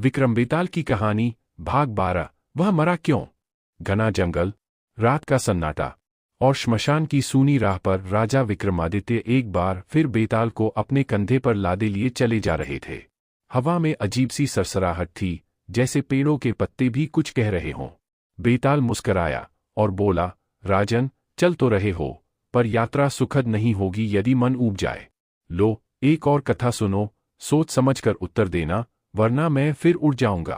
विक्रम बेताल की कहानी भाग 12। वह मरा क्यों। घना जंगल, रात का सन्नाटा और श्मशान की सूनी राह पर राजा विक्रमादित्य एक बार फिर बेताल को अपने कंधे पर लादे लिए चले जा रहे थे। हवा में अजीब सी सरसराहट थी, जैसे पेड़ों के पत्ते भी कुछ कह रहे हों। बेताल मुस्कराया और बोला, राजन, चल तो रहे हो, पर यात्रा सुखद नहीं होगी यदि मन ऊब जाए। लो, एक और कथा सुनो, सोच समझकर उत्तर देना, वरना मैं फिर उड़ जाऊंगा।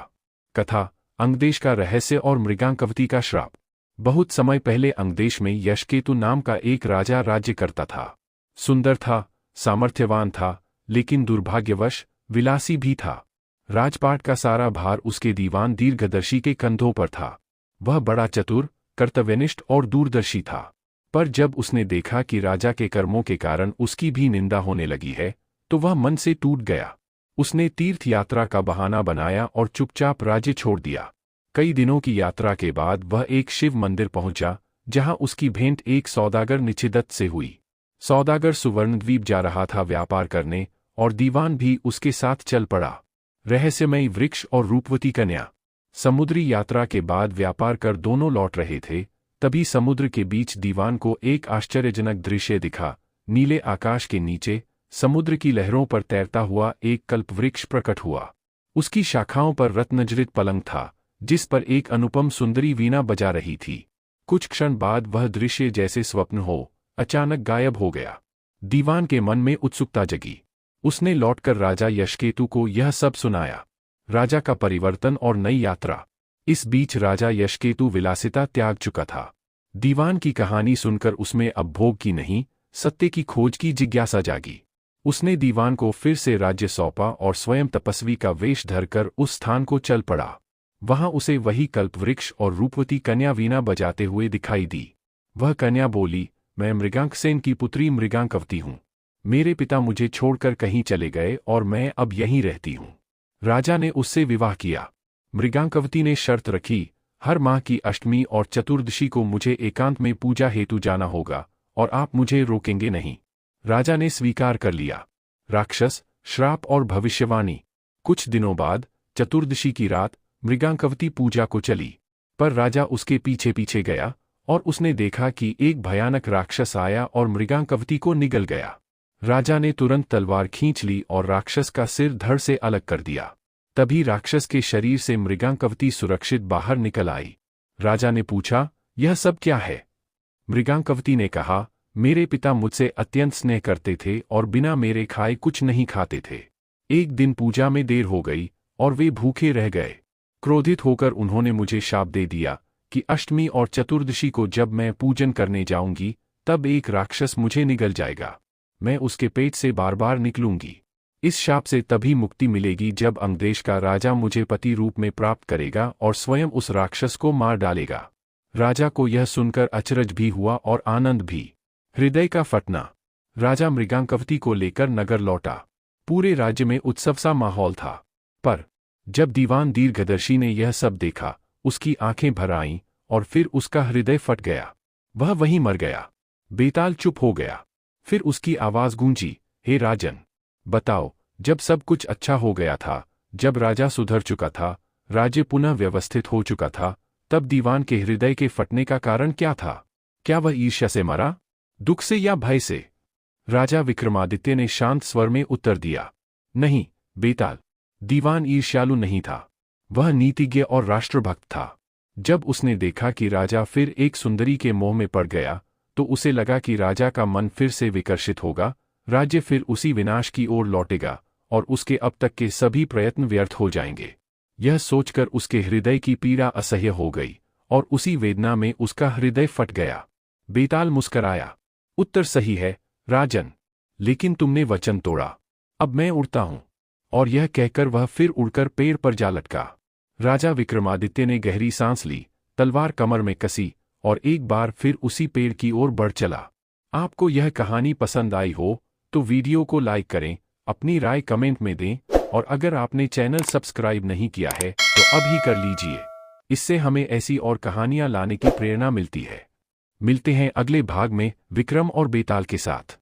कथा, अंगदेश का रहस्य और मृगांकवती का श्राप। बहुत समय पहले अंगदेश में यशकेतु नाम का एक राजा राज्य करता था। सुंदर था, सामर्थ्यवान था, लेकिन दुर्भाग्यवश विलासी भी था। राजपाट का सारा भार उसके दीवान दीर्घदर्शी के कंधों पर था। वह बड़ा चतुर, कर्तव्यनिष्ठ और दूरदर्शी था। पर जब उसने देखा कि राजा के कर्मों के कारण उसकी भी निंदा होने लगी है, तो वह मन से टूट गया। उसने तीर्थ यात्रा का बहाना बनाया और चुपचाप राज्य छोड़ दिया। कई दिनों की यात्रा के बाद वह एक शिव मंदिर पहुंचा, जहां उसकी भेंट एक सौदागर निचिदत्त से हुई। सौदागर सुवर्णद्वीप जा रहा था व्यापार करने, और दीवान भी उसके साथ चल पड़ा। रहस्यमयी वृक्ष और रूपवती कन्या। समुद्री यात्रा के बाद व्यापार कर दोनों लौट रहे थे, तभी समुद्र के बीच दीवान को एक आश्चर्यजनक दृश्य दिखा। नीले आकाश के नीचे समुद्र की लहरों पर तैरता हुआ एक कल्पवृक्ष प्रकट हुआ। उसकी शाखाओं पर रत्नजड़ित पलंग था, जिस पर एक अनुपम सुंदरी वीणा बजा रही थी। कुछ क्षण बाद वह दृश्य जैसे स्वप्न हो, अचानक गायब हो गया। दीवान के मन में उत्सुकता जगी। उसने लौटकर राजा यशकेतु को यह सब सुनाया। राजा का परिवर्तन और नई यात्रा। इस बीच राजा यशकेतु विलासिता त्याग चुका था। दीवान की कहानी सुनकर उसमें अब भोग की नहीं, सत्य की खोज की जिज्ञासा जागी। उसने दीवान को फिर से राज्य सौंपा और स्वयं तपस्वी का वेश धरकर उस स्थान को चल पड़ा। वहां उसे वही कल्पवृक्ष और रूपवती कन्या वीणा बजाते हुए दिखाई दी। वह कन्या बोली, मैं मृगांकसेन की पुत्री मृगांकवती हूँ। मेरे पिता मुझे छोड़कर कहीं चले गए और मैं अब यहीं रहती हूँ। राजा ने उससे विवाह किया। मृगांकवती ने शर्त रखी, हर माह की अष्टमी और चतुर्दशी को मुझे एकांत में पूजा हेतु जाना होगा, और आप मुझे रोकेंगे नहीं। राजा ने स्वीकार कर लिया। राक्षस, श्राप और भविष्यवाणी। कुछ दिनों बाद चतुर्दशी की रात मृगांकवती पूजा को चली, पर राजा उसके पीछे पीछे गया और उसने देखा कि एक भयानक राक्षस आया और मृगांकवती को निगल गया। राजा ने तुरंत तलवार खींच ली और राक्षस का सिर धड़ से अलग कर दिया। तभी राक्षस के शरीर से मृगांकवती सुरक्षित बाहर निकल आई। राजा ने पूछा, यह सब क्या है? मृगांकवती ने कहा, मेरे पिता मुझसे अत्यंत स्नेह करते थे और बिना मेरे खाए कुछ नहीं खाते थे। एक दिन पूजा में देर हो गई और वे भूखे रह गए। क्रोधित होकर उन्होंने मुझे शाप दे दिया कि अष्टमी और चतुर्दशी को जब मैं पूजन करने जाऊंगी, तब एक राक्षस मुझे निगल जाएगा। मैं उसके पेट से बार बार निकलूंगी। इस शाप से तभी मुक्ति मिलेगी जब अंगदेश का राजा मुझे पति रूप में प्राप्त करेगा और स्वयं उस राक्षस को मार डालेगा। राजा को यह सुनकर अचरज भी हुआ और आनंद भी। हृदय का फटना। राजा मृगांकवती को लेकर नगर लौटा। पूरे राज्य में उत्सव सा माहौल था। पर जब दीवान दीर्घदर्शी ने यह सब देखा, उसकी आंखें भर आईं और फिर उसका हृदय फट गया। वह वहीं मर गया। बेताल चुप हो गया। फिर उसकी आवाज गूंजी, हे राजन, बताओ, जब सब कुछ अच्छा हो गया था, जब राजा सुधर चुका था, राज्य पुनः व्यवस्थित हो चुका था, तब दीवान के हृदय के फटने का कारण क्या था? क्या वह ईर्ष्या से मरा, दुख से या भय से? राजा विक्रमादित्य ने शांत स्वर में उत्तर दिया, नहीं बेताल, दीवान ईर्ष्यालु नहीं था। वह नीतिज्ञ और राष्ट्रभक्त था। जब उसने देखा कि राजा फिर एक सुंदरी के मोह में पड़ गया, तो उसे लगा कि राजा का मन फिर से विकर्षित होगा, राज्य फिर उसी विनाश की ओर लौटेगा और उसके अब तक के सभी प्रयत्न व्यर्थ हो जाएंगे। यह सोचकर उसके हृदय की पीड़ा असह्य हो गई और उसी वेदना में उसका हृदय फट गया। बेताल मुस्कराया, उत्तर सही है राजन, लेकिन तुमने वचन तोड़ा। अब मैं उड़ता हूं। और यह कहकर वह फिर उड़कर पेड़ पर जा लटका। राजा विक्रमादित्य ने गहरी सांस ली, तलवार कमर में कसी और एक बार फिर उसी पेड़ की ओर बढ़ चला। आपको यह कहानी पसंद आई हो तो वीडियो को लाइक करें, अपनी राय कमेंट में दें, और अगर आपने चैनल सब्सक्राइब नहीं किया है तो अभी कर लीजिए। इससे हमें ऐसी और कहानियां लाने की प्रेरणा मिलती है। मिलते हैं अगले भाग में विक्रम और बेताल के साथ।